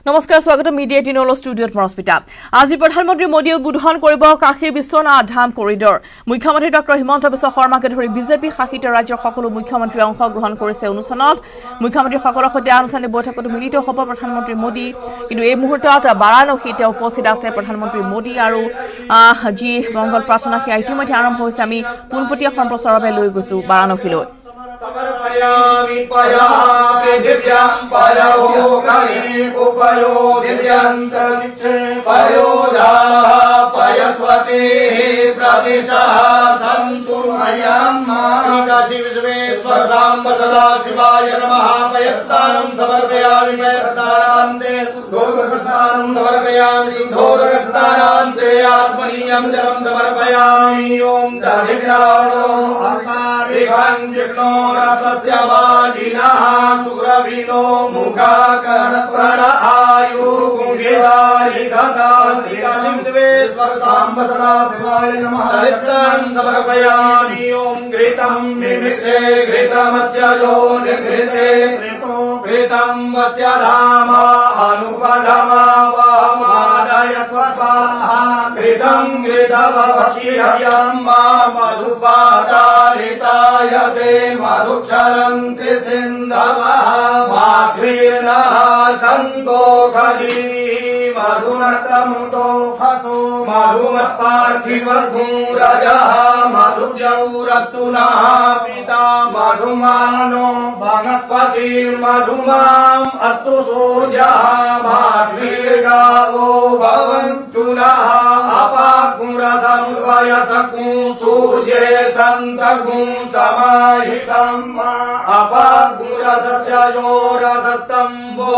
নমস্কাৰ স্বাগত মিডিয়া টিনল ষ্টুডিঅত মৰস্মিতা আজি প্ৰধানমন্ত্ৰী মোদীয়ে উদ্বোধন কৰিব কাশী বিশ্বনাথ ধাম কৰিডৰ মুখ্যমন্ত্ৰী ডক্টৰ হিমন্ত বিশ্ব শৰ্মাকে ধৰি বিজেপি শাসিত ৰাজ্যৰ সকলো মুখ্যমন্ত্ৰী অংশগ্ৰহণ কৰিছে অনুষ্ঠানত মুখ্যমন্ত্ৰীসকলৰ সৈতে আনুষ্ঠানিক বৈঠকত মিলিত হ'ব প্ৰধানমন্ত্ৰী মোদী কিন্তু এই মুহূৰ্তত বাৰাণসীত উপস্থিত আছে প্ৰধানমন্ত্ৰী মোদী আৰু যি মংগল প্ৰাৰ্থনা সেয়া ইতিমধ্যে আৰম্ভ হৈছে আমি পোনপটীয়া সম্প্ৰচাৰৰ বাবে লৈ গৈছো বাৰাণসীলৈ समर्पयामि पया पृथिव्यां पयो कलिकुपयो दिव्यन्तरिक्षे पयोजाः पयस्वती प्रदिशः सन्तु मय्यं विश्वेश्वराम्ब सदा शिवाय नमः पयस्तानं समर्पयामि पयस्तानान्ते शुद्धोदकस्नानं समर्पयामि शुद्धोदकस्नानान्ते आत्मनीयं जलं समर्पयामि ओं दधिव्याणो आत्मारिघं जिग्नो रसस्य वाजिनः सुरभिनो मुखाकर प्रण आयु गुंगिवारि गदा श्रीकाशिं विश्वेश्वराम्ब सदा शिवाय नमः हरितं समर्पयामि ओं घृतं मिमिक्षे घृतमस्य यो निर्घृते घृतं वस्य धामा अनुपधमा वामादय स्वस्वाहा घृतं घृतवक्षिहव्यं मा मधुपादारिताय ते मधुक्षरन्ति सिन्धवः माध्वीर्णः सन्तोषधी मधुनतमुतो फसो मधुमत्पार्थिवधूरजः मधुजौरस्तु नः पिता मधुमानो वनस्पतिर्मधुमाम् अस्तु सूर्यः माध्वीर्गावो भवन्तु नः अपाग्मुरसमुद्वयसकुं सूर्ये सन्तगुं समाहितम् अपाग्मुरसस्य योरसस्तम्भो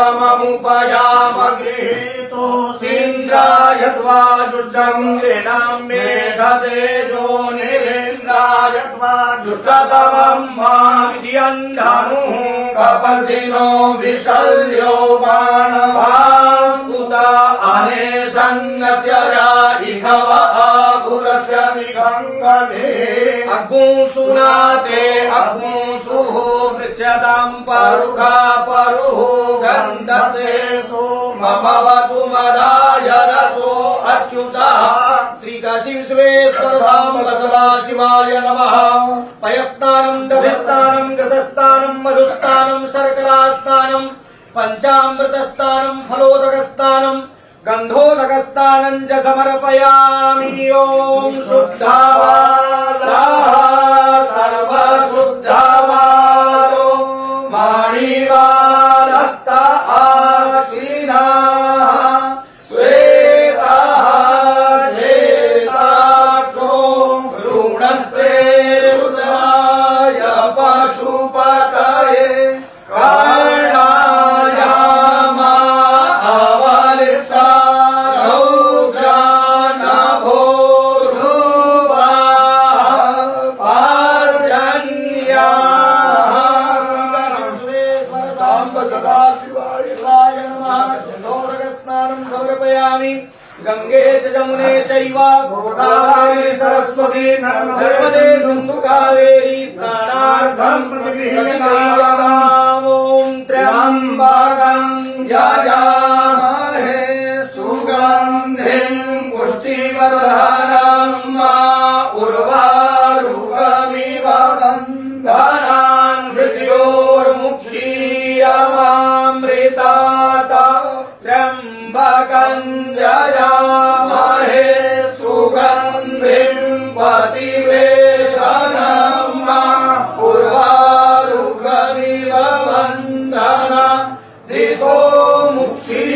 गृणामुत्तममुपयाम गृहीतो सीन्द्राय स्वाजुष्टं गृणां मेघतेजो निरेन्द्राय स्वाजुष्टतमं मामित्यन्धनुः कपल्दिनो विशल्यो बाणवाङ्कुत अनेशन्नस्य इघव आपुरस्य विगङ्गधे अग्मुसुनाते अग्मुसुः पृच्छतां परुखा परुः गन्धते सो ममवतु मदाय रसो अच्युतः श्रीकाशी विश्वेश्वरधाम सदा शिवाय नमः पयस्तानं दभिस्तानं कृतस्तानं मधुस्तानं शर्करास्तानं पंचामृतस्तानं फलोदकस्तानं गन्धोदकस्तानं च समर्पयामि ओं शुद्धावाला सर्वशुद्धावालो माणिवालस्त आश्विनाः श्वेताः श्वेताक्षो गृणस्ते रुद्राय पशुपतये गंगे च जमुने चैव गोदावरी सरस्वती नर्मदे सिन्धु कावेरी स्नानार्थं प्रतिगृह्यताम् ॐ त्र्यम्बकं यजामहे सुगन्धिं पुष्टिवर्धनं उर्वारुकमिव बन्धनान् मृत्योर्मुक्षीयमामृतात् त्र्यम्बकं जयामहे सुगन्धिं पतिवेदनं उर्वारुकमिव बन्धनान् दितो मुक्षीयमामुता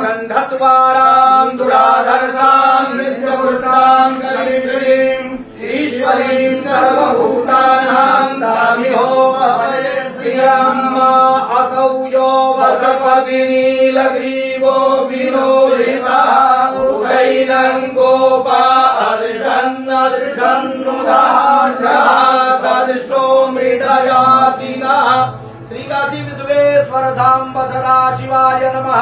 गन्धद्वारां दुराधर्षां नित्यपुत्रां करीश्वरीं ईश्वरीं सर्वभूतानां दामिहोपयस्त्रियम् असौ यो वसपति नीलग्रीवो विलोहिता उभैनं गोपा अदृशन्नुदार्जो मृडयातिनः श्रीकाशी विश्वेश्वरधाम सदा शिवाय नमः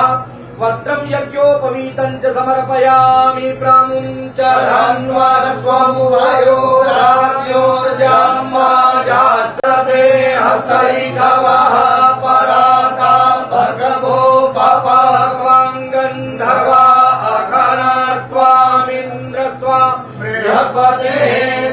वस्त्रं यज्ञोपवीतं च समर्पयामि प्रामुं च धन्वादस्वमुभयो राज्योर्जां मा जास्रते हस्तैकवः गर्भते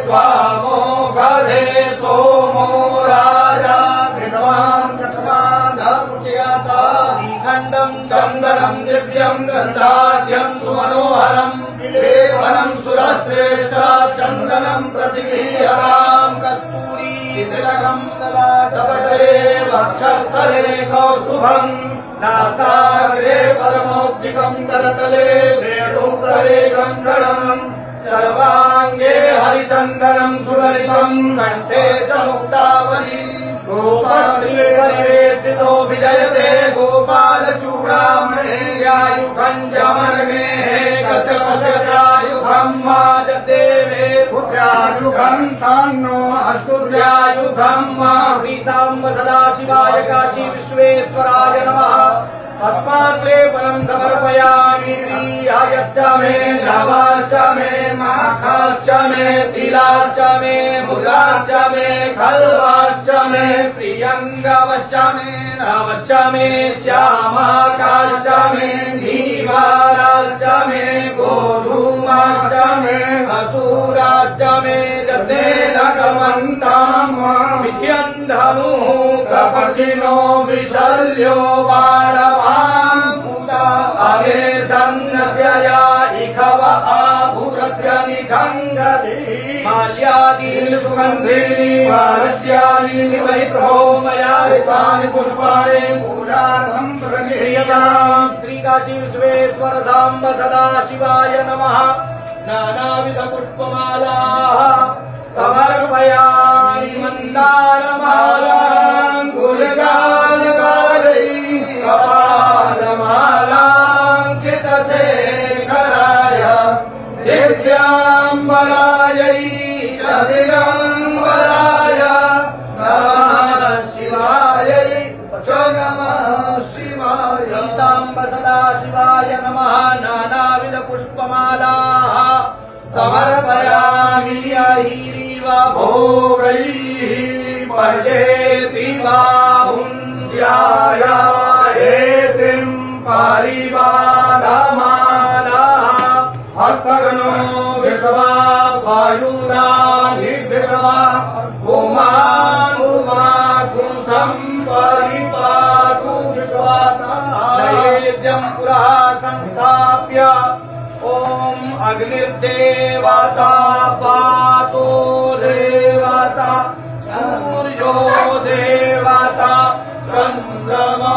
त्वामोघधे सोमो राजा विद्वान् कठमाधमुच्यता श्रीखण्डम् चन्दनम् दिव्यम् गन्धाढ्यम् सुमनोहरम् लेपनम् सुरश्रेष्ठ चन्दनम् प्रतिगृह्यताम् कस्तूरी तिलकम् ललाटपटले वक्षस्थले कौस्तुभम् नासाग्रे परमौक्तिकम् करतले वेणुतले कङ्कणम् सर्वाङ्गे हरिचन्दनम् सुललितम् कण्ठे च मुक्तावली गोपत्रे परिवेष्टितो विजयते गोपालचूडामणे व्यायुधम् जमर्गे कस्यपस्यत्रायुधम् माजदेवे पुत्रायुधम् तान्नो अस्तुर्यायुधम् श्रीसाम्ब सदाशिवाय काशी विश्वेश्वराय नमः अस्मान् लेपनम् समर्पयामि प्रियायश्च मे द्रवाश्च मे माखाश्च मे तिलाश्च मे मुगाश्च मे खल्वाश्च मे प्रियङ्गवश्च मे नवश्च मे श्यामाकाश्च मे नीवाराश्च मे गोधूमाश्च मे मसूराश्च मे जतेन गमन्ताम् विध्यन्धनुः कपर्दिनो विशल्यो बाणवा अवेशन्नस्य या इखव आभुरस्य निखङ्गति माल्यादीनि सुगन्धीनि मालत्यानि वै प्रभोमया हितानि पुष्पाणि पूजार्थम् प्रगृह्यताम् श्रीकाशी विश्वेश्वर साम्ब सदाशिवाय नमः नानाविध पुष्पमालाः समर्पयामि मन्दारमालाम् गुलगालकालैः कपालमालाम् चितशेखराय दिव्याम्बरायै च दिगम्बराय नमः शिवायै च नमः शिवाय साम्ब सदाशिवाय नमः नानाविध पुष्पमालाः समर्पयामि अहिरिव भोगैः पर्जेति बाहुन्द्याय हेतिम् परिवादमानः हस्तगनो विश्वा वायुरानि विश्वा पुमानुमातुं सम्परिपातु विश्वातः नैवेद्यम् पुरः संस्थाप्य ओम अग्निर्देवता पातो देवता सूर्यो देवता चन्द्रमा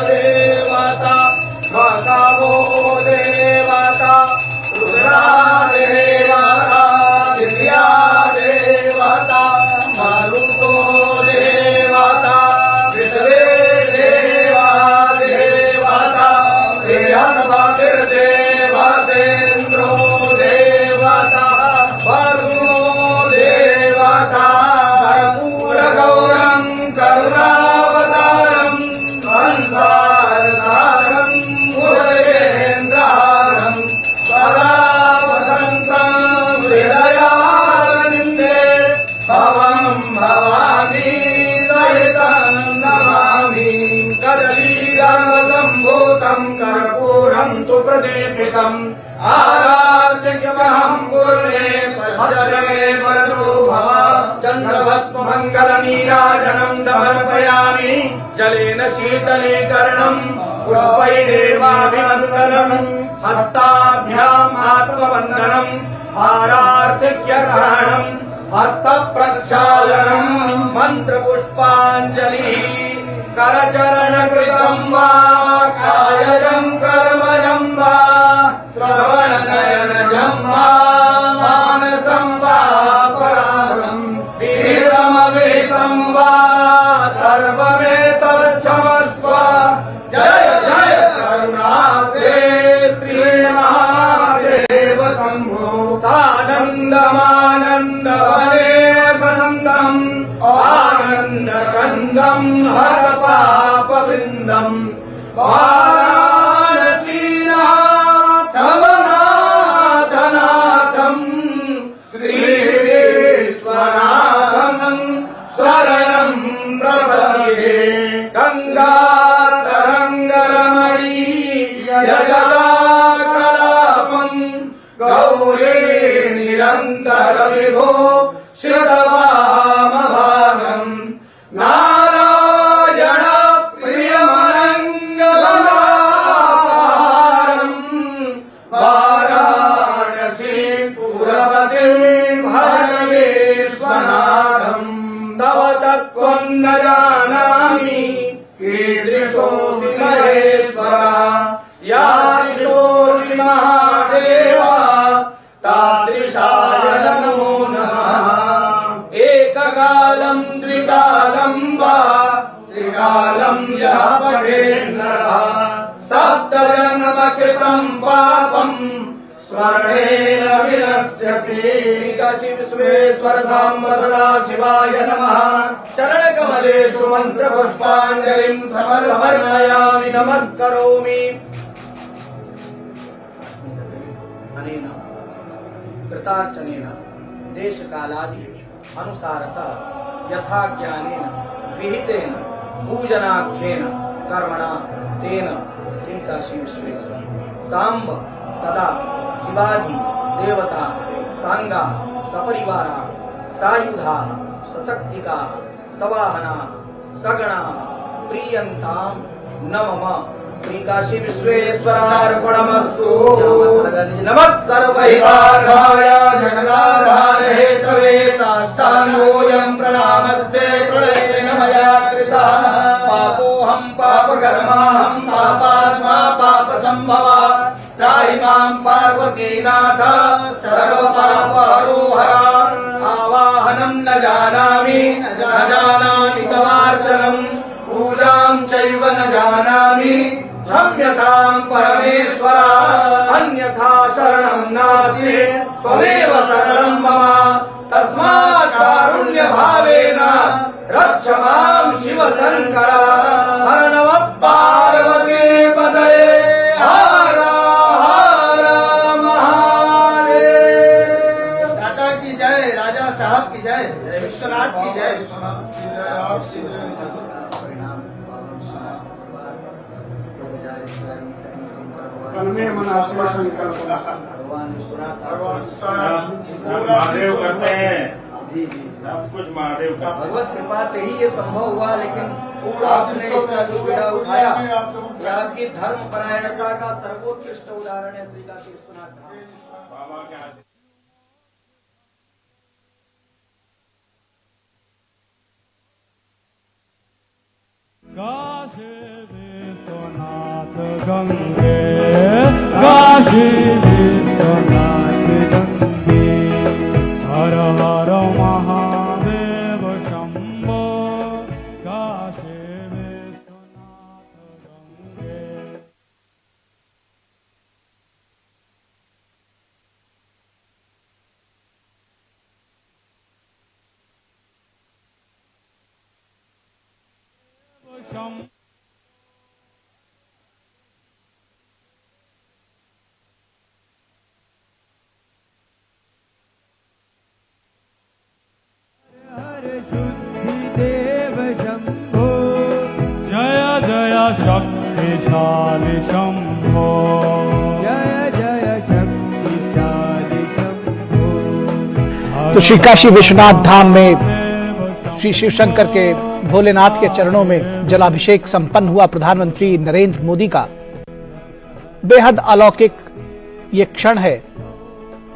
देवता भगवो देवता रुद्रा देवता दिव्या देवता मरुतो देवता विश्वे देवा देवता प्रियंवदेवतेन्द्रो देवता वरुणो देवता कर्पूरगौरम् करुणावतारम् संसारसारम् मुरेन्द्रारम् सदा वसन्तम् हृदयारविन्दे भवम् भवानी सहितम् नमामि कदलीगर्भसम्भूतम् कर्पूरम् तु प्रदीपितम् आरार्जयमहम् कुर्वे पश्यते वरदो भव चन्द्रभस्ममङ्गलनीराजनम् समर्पयामि जलेन शीतलीकरणम् पुष्पैरेवाभिवन्दनम् हस्ताभ्याम् आत्मवन्दनम् आरार्तिक्यग्रहणम् हस्तप्रक्षालनम् मन्त्रपुष्पाञ्जलिः करचरणकृतम् वा कायजम् कर्मजम् वा श्रवणनयनजम् वा मानसम् वा परागम् विहितमविहितम् वा सर्वमेतच्छमस्व जय जय करुणाते श्रीमहादेव शम्भो सानन्दमानन्दवने वसन्तम् आनन्दकन्दम् हरपापवृन्दम् वाराणसीनाथमनाथनाथम् श्रीविश्वनाथम् शरणम् प्रपद्ये गङ्गातरङ्गरमणीयजलाकलापम् गौरी निरन्तरविभो श्रुतवामभागम् नारायण प्रियमनङ्गमहारम् वाराणसी पुरपतिं भजगेश्वनाथम् तव तत्त्वं न जानामि कीदृशोऽपि महेश्वरा यादृशोऽपि महादेवा तादृशाय नमो नमः एककालं द्विकालं वा त्रिकालं यः पठेन्नरः सप्तजन्मकृतं पापं स्मरणेन विनश्यति काशी विश्वेश्वर साम्ब सदा शिवाय नमः शरणकमलेषु मन्त्रपुष्पाञ्जलिं समर्पयामि नमस्करोमि अनेन कृतार्चनेन देशकालादि अनुसारतः यथा ज्ञानेन विहितेन पूजनाख्येन कर्मणा तेन श्री काशी विश्वेश्वर साम्ब सदा शिवादि देवता सांगा सपरिवारा सायुधा सशक्तिका सवाहना सगणा प्रियंताम नमः श्री काशी विश्वेश्वरार्पणमस्तु नमः सर्वैवार्हाय जगदाधार हेतवे साष्टांगोऽयं प्रणामस्ते प्रणयेन मया कृतः पापोऽहं पापकर्माहं पापात्मा पापसम्भवा त्राहि मां पार्वतीनाथ सर्वपापहरो हरा आवाहनं न जानामि तवार्चनम् पूजां चैव न जानामि क्षम्यतां परमेश्वर अन्यथा शरणं नास्ति त्वमेव शरणं मम तस्मात् कारुण्यभावेन रक्ष मां शिव शङ्कर हर नमः पार्वती पतये हर हर महादेव। दाता की जय, राजा साहब की जय, विश्वनाथ की जय। महादेव करते हैं सब कुछ महादेव का भगवत कृपा से ही ये संभव हुआ, लेकिन आपने इसका जो बीड़ा उठाया ये आपकी धर्म परायणता का सर्वोत्कृष्ट उदाहरण है। श्री काशी विश्वनाथ धाम बाबा के हाथ काशी विश्वनाथ गंगे काशी विश्वनाथ गंगे हर हर महादेव शंभो काशी विश्वनाथ गंगे जय जय शक्तिशाली शंभो जय जय शक्तिशाली शंभो। तो श्री काशी विश्वनाथ धाम में श्री शिव शंकर के भोलेनाथ के चरणों में जलाभिषेक संपन्न हुआ। प्रधानमंत्री नरेंद्र मोदी का बेहद अलौकिक ये क्षण है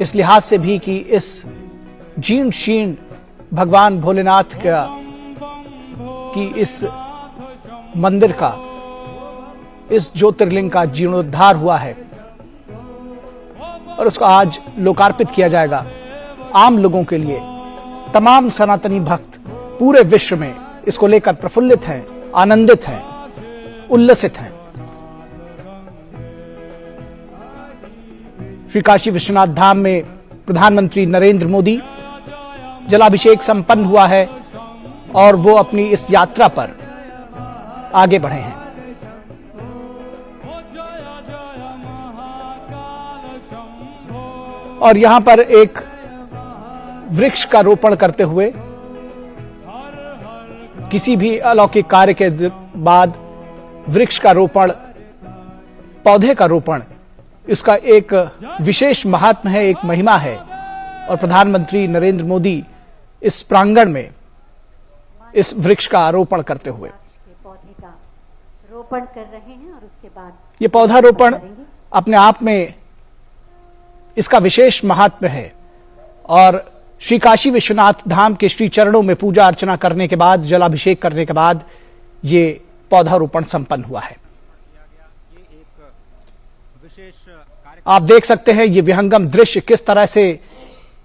इस लिहाज से भी कि इस जीर्ण शीर्ण भगवान भोलेनाथ का की इस मंदिर का इस ज्योतिर्लिंग का जीर्णोद्धार हुआ है और उसको आज लोकार्पित किया जाएगा आम लोगों के लिए। तमाम सनातनी भक्त पूरे विश्व में इसको लेकर प्रफुल्लित हैं, आनंदित हैं, उल्लसित हैं। श्री काशी विश्वनाथ धाम में प्रधानमंत्री नरेंद्र मोदी जलाभिषेक संपन्न हुआ है और वो अपनी इस यात्रा पर आगे बढ़े हैं। और यहां पर एक वृक्ष का रोपण करते हुए किसी भी अलौकिक कार्य के बाद वृक्ष का रोपण, पौधे का रोपण, इसका एक विशेष महात्म्य है, एक महिमा है और प्रधानमंत्री नरेंद्र मोदी इस प्रांगण में इस वृक्ष का आरोपण करते हुए पौधे का रोपण कर रहे हैं और उसके बाद ये पौधारोपण अपने आप में इसका विशेष महात्म्य है और श्री काशी विश्वनाथ धाम के श्री चरणों में पूजा अर्चना करने के बाद, जलाभिषेक करने के बाद ये पौधारोपण संपन्न हुआ है। आप देख सकते हैं ये विहंगम दृश्य, किस तरह से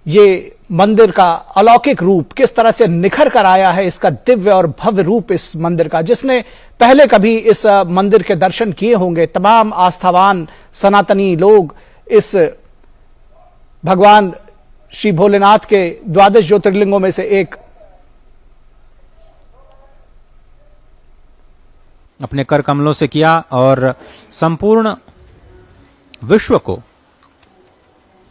ये मंदिर का अलौकिक रूप किस तरह से निखर कर आया है, इसका दिव्य और भव्य रूप इस मंदिर का। जिसने पहले कभी इस मंदिर के दर्शन किए होंगे, तमाम आस्थावान सनातनी लोग इस भगवान श्री भोलेनाथ के 12 ज्योतिर्लिंगों में से एक अपने कर कमलों से किया और संपूर्ण विश्व को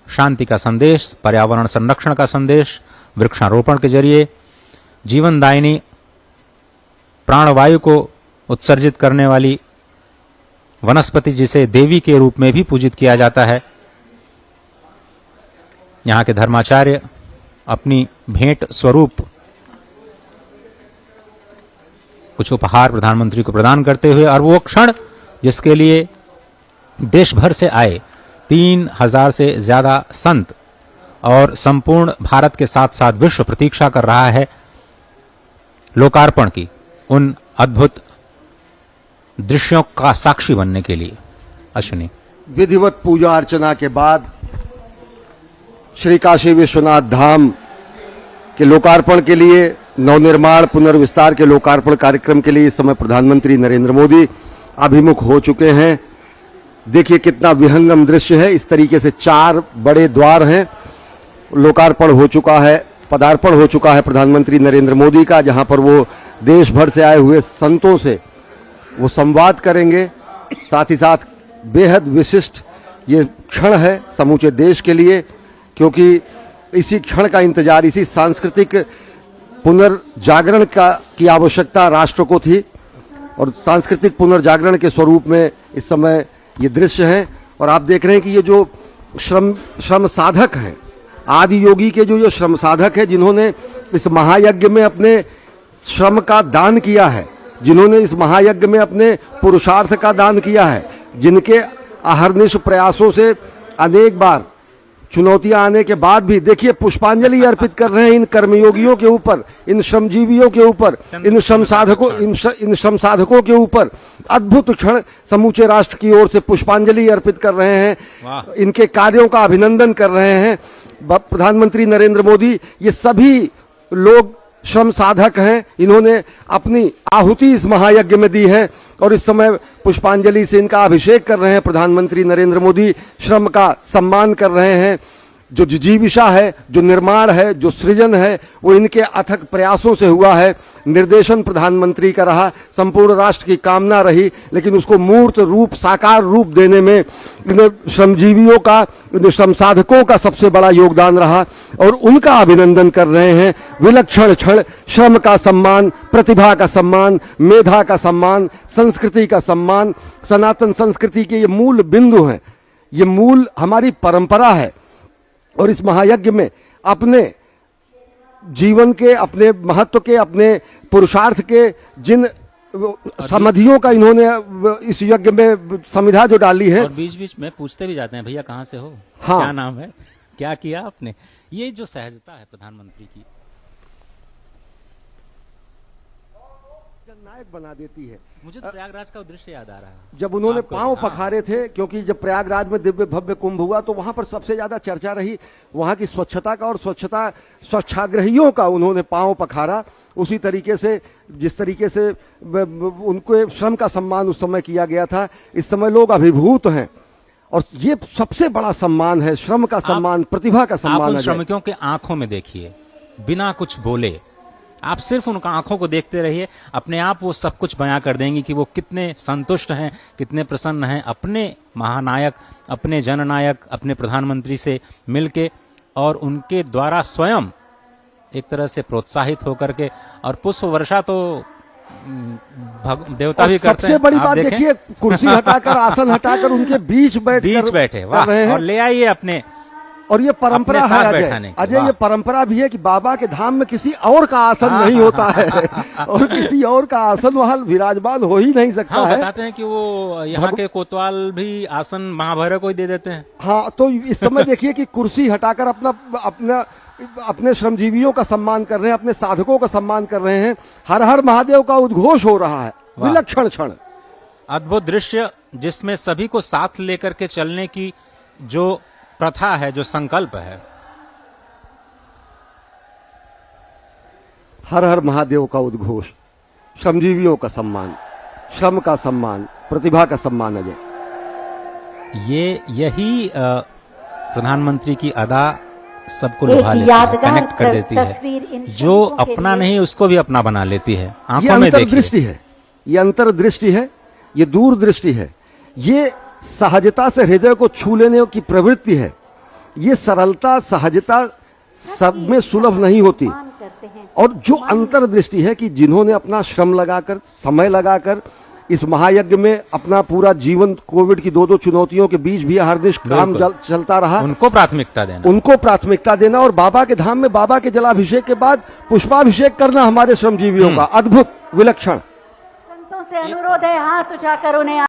शांति का संदेश, पर्यावरण संरक्षण का संदेश वृक्षारोपण के जरिए, जीवनदायिनी प्राणवायु को उत्सर्जित करने वाली वनस्पति जिसे देवी के रूप में भी पूजित किया जाता है। यहाँ के धर्माचार्य अपनी भेंट स्वरूप कुछ उपहार प्रधानमंत्री को प्रदान करते हुए, और वो क्षण जिसके लिए देश भर से आए 3000 से ज्यादा संत और संपूर्ण भारत के साथ साथ विश्व प्रतीक्षा कर रहा है लोकार्पण की, उन अद्भुत दृश्यों का साक्षी बनने के लिए। अश्विनी, विधिवत पूजा अर्चना के बाद श्री काशी विश्वनाथ धाम के लोकार्पण के लिए, नवनिर्माण पुनर्विस्तार के लोकार्पण कार्यक्रम के लिए इस समय प्रधानमंत्री नरेंद्र मोदी अभिमुख हो चुके हैं। देखिए कितना विहंगम दृश्य है। इस तरीके से 4 बड़े द्वार हैं। लोकार्पण हो चुका है, पदार्पण हो चुका है प्रधानमंत्री नरेंद्र मोदी का, जहां पर वो देश भर से आए हुए संतों से वो संवाद करेंगे। साथ ही साथ बेहद विशिष्ट ये क्षण है समूचे देश के लिए, क्योंकि इसी क्षण का इंतजार, इसी सांस्कृतिक पुनर्जागरण की आवश्यकता राष्ट्र को थी और सांस्कृतिक पुनर्जागरण के स्वरूप में इस समय ये दृश्य है। और आप देख रहे हैं कि ये जो श्रम साधक हैं, आदि योगी के जो श्रम साधक है, जिन्होंने इस महायज्ञ में अपने श्रम का दान किया है, जिन्होंने इस महायज्ञ में अपने पुरुषार्थ का दान किया है, जिनके अहर्निश प्रयासों से अनेक बार चुनौतियां आने के बाद भी देखिए पुष्पांजलि अर्पित कर रहे हैं इन कर्मयोगियों के ऊपर, इन श्रमजीवियों के ऊपर, इन श्रम साधकों के ऊपर। अद्भुत क्षण, समूचे राष्ट्र की ओर से पुष्पांजलि अर्पित कर रहे हैं, इनके कार्यों का अभिनंदन कर रहे हैं प्रधानमंत्री नरेंद्र मोदी। ये सभी लोग श्रम साधक हैं, इन्होंने अपनी आहुति इस महायज्ञ में दी है और इस समय पुष्पांजलि से इनका अभिषेक कर रहे हैं प्रधानमंत्री नरेंद्र मोदी। श्रम का सम्मान कर रहे हैं। जो जिजीविषा है, जो निर्माण है, जो सृजन है, वो इनके अथक प्रयासों से हुआ है। निर्देशन प्रधानमंत्री का रहा, संपूर्ण राष्ट्र की कामना रही, लेकिन उसको मूर्त रूप, साकार रूप देने में इन श्रमजीवियों का, इन श्रम साधकों का सबसे बड़ा योगदान रहा और उनका अभिनंदन कर रहे हैं। विलक्षण क्षण, श्रम का सम्मान, प्रतिभा का सम्मान, मेधा का सम्मान, संस्कृति का सम्मान, सनातन संस्कृति के ये मूल बिंदु हैं, ये मूल हमारी परंपरा है। और इस महायज्ञ में अपने जीवन के, अपने महत्व के, अपने पुरुषार्थ के जिन समाधियों का इन्होंने इस यज्ञ में समिधा जो डाली है। और बीच बीच में पूछते भी जाते हैं, भैया कहाँ से हो, हाँ, क्या नाम है, क्या किया आपने। ये जो सहजता है प्रधानमंत्री की, जननायक बना देती है। मुझे तो प्रयागराज का दृश्य याद आ रहा है जब उन्होंने पांव हाँ। पखारे थे, क्योंकि जब प्रयागराज में दिव्य भव्य कुंभ हुआ तो वहां पर सबसे ज्यादा चर्चा रही वहां की स्वच्छता का और स्वच्छाग्रहियों का उन्होंने पांव पखारा। उसी तरीके से जिस तरीके से उनको श्रम का सम्मान उस समय किया गया था, इस समय लोग अभिभूत हैं और ये सबसे बड़ा सम्मान है, श्रम का सम्मान, प्रतिभा का सम्मान। आप उन श्रमिकों के आंखों में देखिए, बिना कुछ बोले आप सिर्फ उनका आंखों को देखते रहिए, अपने आप वो सब कुछ बयां कर देंगी कि वो कितने संतुष्ट हैं, कितने प्रसन्न हैं अपने महानायक, अपने जननायक, अपने प्रधानमंत्री से मिलके और उनके द्वारा स्वयं एक तरह से प्रोत्साहित होकर के। और पुष्प वर्षा तो देवता भी करते हैं। सबसे बड़ी बात देखिए, कुर्सी हटाकर, आसन हटाकर उनके बीच बैठे, वाह, और ले आइए अपने और ये परंपरा अपने है साथ अजय, बैठाने की। अजय ये वाह। परंपरा भी है कि बाबा के धाम में किसी और का आसन नहीं होता है और किसी और का आसन वहां विराजमान हो ही नहीं सकता हाँ, है। बताते हैं कि वो यहाँ के कोतवाल भी आसन महाभैरव को ही दे देते हैं। हाँ, तो इस समय देखिए कि कुर्सी हटाकर अपने श्रमजीवियों का सम्मान कर रहे हैं, अपने साधकों का सम्मान कर रहे हैं। हर हर महादेव का उद्घोष हो रहा है। वाह। विलक्षण क्षण, अद्भुत दृश्य जिसमें सभी को साथ लेकर के चलने की जो प्रथा है, जो संकल्प है। हर हर महादेव का उद्घोष, श्रमजीवियों का सम्मान, श्रम का सम्मान, प्रतिभा का सम्मान। अजय, यही प्रधानमंत्री की अदा सबको एक लुभा लेती है, यादगार कनेक्ट कर देती तस्वीर है। इन जो श्रमिकों के अपना लिए- नहीं उसको भी अपना बना लेती है। ये आंखों में अंतर्दृष्टि देखिए, है, ये अंतर्दृष्टि है, ये दूरदृष्टि है, ये सहजता से हृदय को छू लेने की प्रवृत्ति है। ये सरलता, सहजता सब में सुलभ नहीं होती। मान करते हैं। और जो अंतर्दृष्टि है कि जिन्होंने अपना श्रम लगाकर, समय लगाकर इस महायज्ञ में अपना पूरा जीवन, कोविड की 2-2 चुनौतियों के बीच भी हरनिश काम बिल्कुल। चलता रहा, उनको प्राथमिकता देना। उनको प्राथमिकता देना और बाबा के धाम में बाबा के जलाभिषेक के बाद पुष्पाभिषेक करना हमारे श्रमजीवियों का अद्भुत, विलक्षण। संतों से अनुरोध है, हाथ उठाकर उन्हें